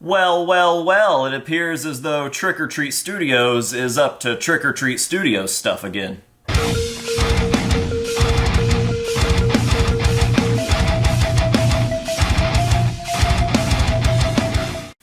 Well, well, well, it appears as though Trick or Treat Studios is up to Trick or Treat Studios stuff again.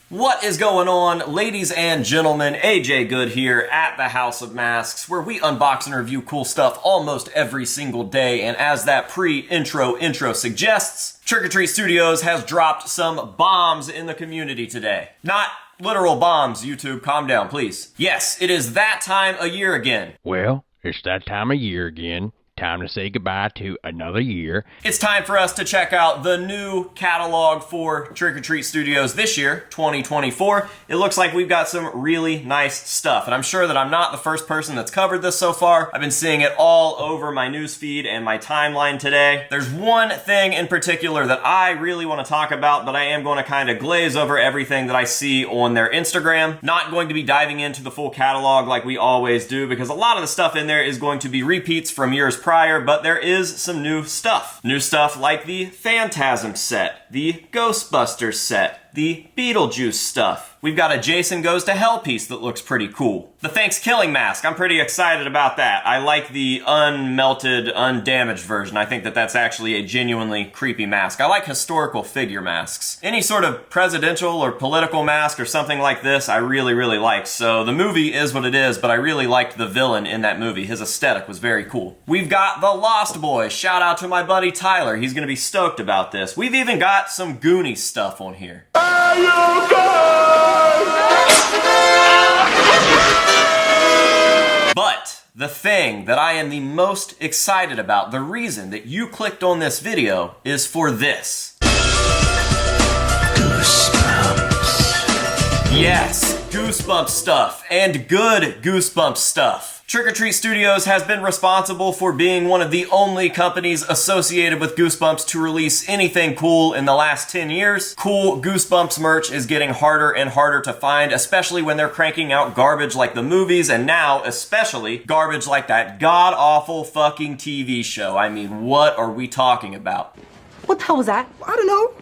What is going on, ladies and gentlemen? AJ Good here at the House of Masks, where we unbox and review cool stuff almost every single day, and as that intro suggests, Trick or Treat Studios has dropped some bombs in the community today. Not literal bombs, YouTube, calm down, please. Yes, it is that time of year again. Well, it's that time of year again. Time to say goodbye to another year. It's time for us to check out the new catalog for Trick or Treat Studios this year, 2024. It looks like we've got some really nice stuff, and I'm sure that I'm not the first person that's covered this so far. I've been seeing it all over my newsfeed and my timeline today. There's one thing in particular that I really want to talk about, but I am going to kind of glaze over everything that I see on their Instagram. Not going to be diving into the full catalog like we always do, because a lot of the stuff in there is going to be repeats from years prior, but there is some new stuff. New stuff like the Phantasm set, the Ghostbusters set, the Beetlejuice stuff. We've got a Jason Goes to Hell piece that looks pretty cool. The Thanksgiving mask, I'm pretty excited about that. I like the unmelted, undamaged version. I think that that's actually a genuinely creepy mask. I like historical figure masks. Any sort of presidential or political mask or something like this, I really, really like. So the movie is what it is, but I really liked the villain in that movie. His aesthetic was very cool. We've got the Lost Boys. Shout out to my buddy Tyler. He's gonna be stoked about this. We've even got some Goonies stuff on here. But the thing that I am the most excited about, the reason that you clicked on this video, is for this. Goosebumps. Yes, Goosebumps stuff, and good Goosebumps stuff. Trick or Treat Studios has been responsible for being one of the only companies associated with Goosebumps to release anything cool in the last 10 years. Cool Goosebumps merch is getting harder and harder to find, especially when they're cranking out garbage like the movies, and now especially garbage like that god-awful fucking TV show. I mean, what are we talking about? What the hell was that? I don't know.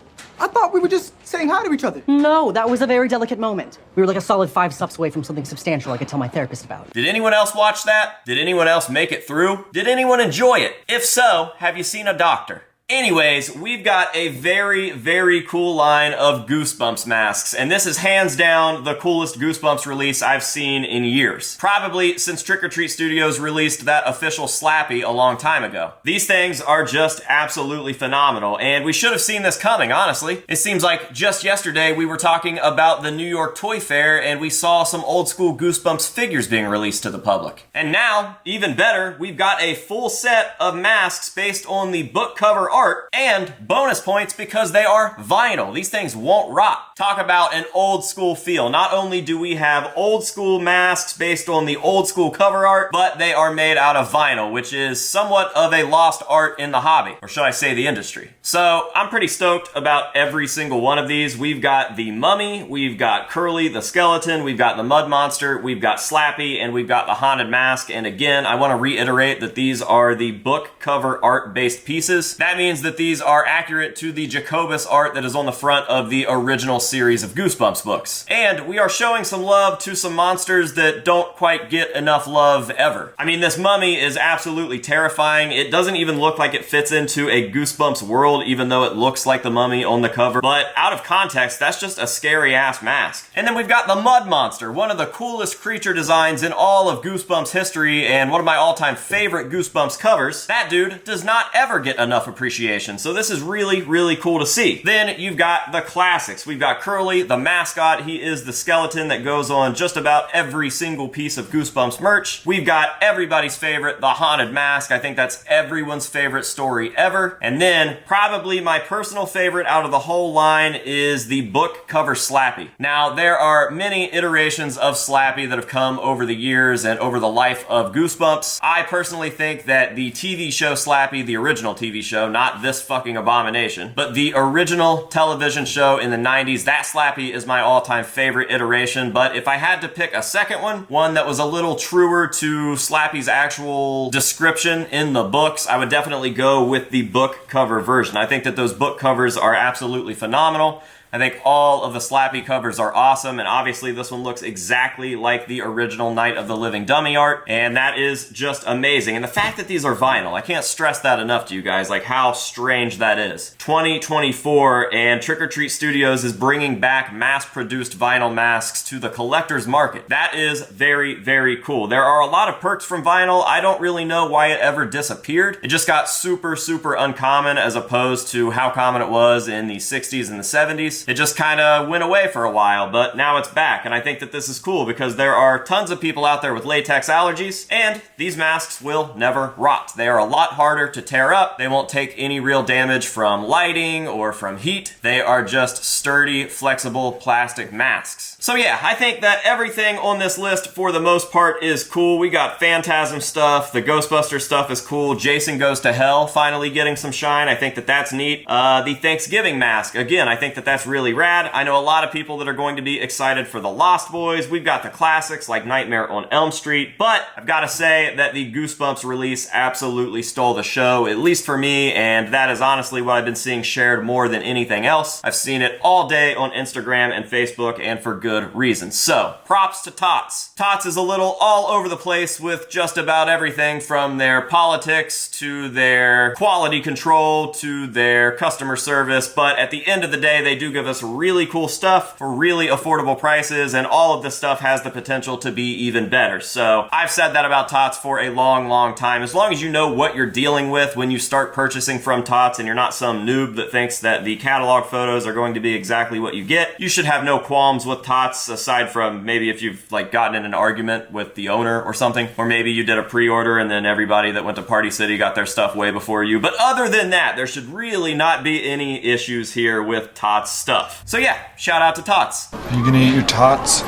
I thought we were just saying hi to each other. No, that was a very delicate moment. We were like a solid 5 steps away from something substantial I could tell my therapist about. Did anyone else watch that? Did anyone else make it through? Did anyone enjoy it? If so, have you seen a doctor? Anyways, we've got a very, very cool line of Goosebumps masks, and this is hands down the coolest Goosebumps release I've seen in years. Probably since Trick or Treat Studios released that official Slappy a long time ago. These things are just absolutely phenomenal, and we should have seen this coming, honestly. It seems like just yesterday we were talking about the New York Toy Fair, and we saw some old school Goosebumps figures being released to the public. And now, even better, we've got a full set of masks based on the book cover art, and bonus points because they are vinyl. These things won't rot. Talk about an old school feel. Not only do we have old school masks based on the old school cover art, but they are made out of vinyl, which is somewhat of a lost art in the hobby, or should I say the industry. So I'm pretty stoked about every single one of these. We've got the Mummy, we've got Curly the Skeleton, we've got the Mud Monster, we've got Slappy, and we've got the Haunted Mask. And again, I want to reiterate that these are the book cover art based pieces. That means that these are accurate to the Jacobus art that is on the front of the original series of Goosebumps books. And we are showing some love to some monsters that don't quite get enough love ever. I mean, this Mummy is absolutely terrifying. It doesn't even look like it fits into a Goosebumps world, even though it looks like the Mummy on the cover. But out of context, that's just a scary ass mask. And then we've got the Mud Monster, one of the coolest creature designs in all of Goosebumps history, and one of my all-time favorite Goosebumps covers. That dude does not ever get enough appreciation. So this is really, really cool to see. Then you've got the classics. We've got Curly, the mascot. He is the skeleton that goes on just about every single piece of Goosebumps merch. We've got everybody's favorite, the Haunted Mask. I think that's everyone's favorite story ever. And then probably my personal favorite out of the whole line is the book cover Slappy. Now, there are many iterations of Slappy that have come over the years and over the life of Goosebumps. I personally think that the TV show Slappy, the original TV show, not this fucking abomination, but the original television show in the 90s, that Slappy is my all-time favorite iteration. But if I had to pick a second one that was a little truer to Slappy's actual description in the books, I would definitely go with the book cover version. I think that those book covers are absolutely phenomenal. I think all of the Slappy covers are awesome, and obviously this one looks exactly like the original Night of the Living Dummy art, and that is just amazing. And the fact that these are vinyl, I can't stress that enough to you guys, like how strange that is. 2024, and Trick or Treat Studios is bringing back mass-produced vinyl masks to the collector's market. That is very, very cool. There are a lot of perks from vinyl. I don't really know why it ever disappeared. It just got super, super uncommon as opposed to how common it was in the 60s and the 70s. It just kind of went away for a while, but now it's back, and I think that this is cool because there are tons of people out there with latex allergies, and these masks will never rot. They are a lot harder to tear up. They won't take any real damage from lighting or from heat. They are just sturdy, flexible plastic masks. So yeah, I think that everything on this list for the most part is cool. We got Phantasm stuff, the Ghostbuster stuff is cool, Jason Goes to Hell finally getting some shine. I think that that's neat. The Thanksgiving mask, again, I think that that's really rad. I know a lot of people that are going to be excited for the Lost Boys. We've got the classics like Nightmare on Elm Street, but I've got to say that the Goosebumps release absolutely stole the show, at least for me, and that is honestly what I've been seeing shared more than anything else. I've seen it all day on Instagram and Facebook, and for good reason. So, props to Tots. Tots is a little all over the place with just about everything from their politics to their quality control to their customer service, but at the end of the day, they do give us really cool stuff for really affordable prices, and all of this stuff has the potential to be even better. So, I've said that about Tots for a long, long time. As long as you know what you're dealing with when you start purchasing from Tots and you're not some noob that thinks that the catalog photos are going to be exactly what you get, you should have no qualms with Tots, aside from maybe if you've like gotten in an argument with the owner or something, or maybe you did a pre-order and then everybody that went to Party City got their stuff way before you. But other than that, there should really not be any issues here with Tots stuff. So yeah, shout out to Tots. Are you gonna eat your tots?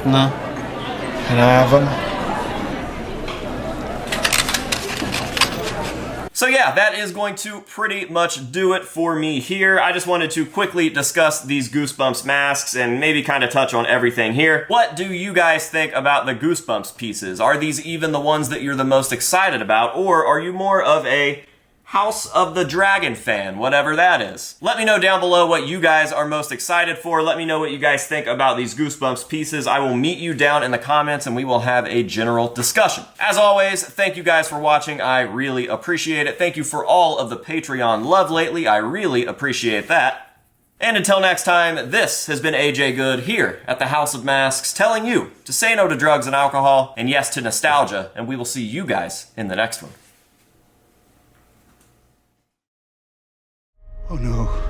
No. Can I have them? So yeah, that is going to pretty much do it for me here. I just wanted to quickly discuss these Goosebumps masks and maybe kind of touch on everything here. What do you guys think about the Goosebumps pieces? Are these even the ones that you're the most excited about, or are you more of a House of the Dragon fan, whatever that is? Let me know down below what you guys are most excited for. Let me know what you guys think about these Goosebumps pieces. I will meet you down in the comments and we will have a general discussion. As always, thank you guys for watching. I really appreciate it. Thank you for all of the Patreon love lately. I really appreciate that. And until next time, this has been AJ Good here at the House of Masks, telling you to say no to drugs and alcohol, and yes to nostalgia, and we will see you guys in the next one. Oh no.